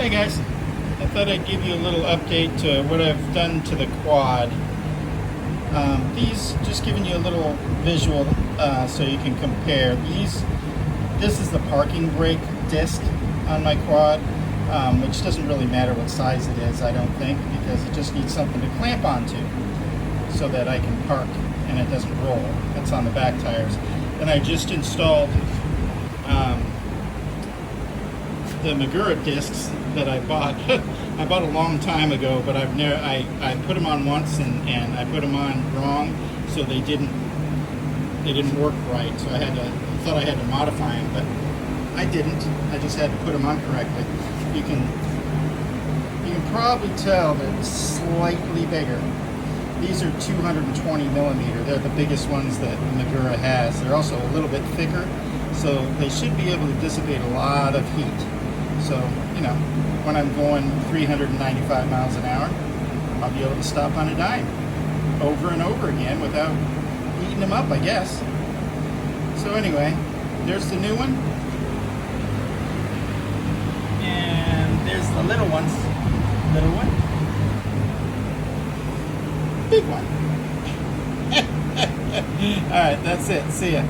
Hey guys, I thought I'd give you a little update to what I've done to the quad. These, just giving you a little visual so you can compare. This is the parking brake disc on my quad, which doesn't really matter what size it is, I don't think, because it just needs something to clamp onto so that I can park and it doesn't roll. That's on the back tires. Then I just installed the Magura discs that I bought. I bought a long time ago, but I put them on once and I put them on wrong, so they didn't work right. So I thought I had to modify them, but I didn't. I just had to put them on correctly. You can probably tell they're slightly bigger. These are 220 millimeter. They're the biggest ones that Magura has. They're also a little bit thicker, so they should be able to dissipate a lot of heat. So, you know, when I'm going 395 miles an hour, I'll be able to stop on a dime over and over again without heating them up, I guess. So anyway, there's the new one. And there's the little ones. Little one. Big one. Alright, that's it. See ya.